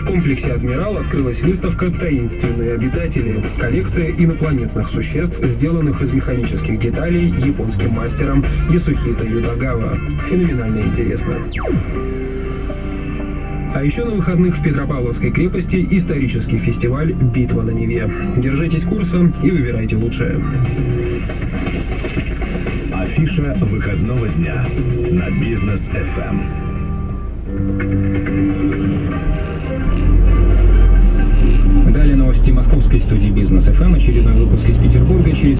комплексе «Адмирал» открылась выставка «Таинственные обитатели». Коллекция инопланетных существ, сделанных из механических деталей японским мастером Ясухито Юдагава. Феноменально интересно. А еще на выходных в Петропавловской крепости исторический фестиваль «Битва на Неве». Держитесь курса и выбирайте лучшее. Афиша выходного дня на Бизнес FM. Далее новости московской студии Бизнес FM. Очередной выпуск из Петербурга через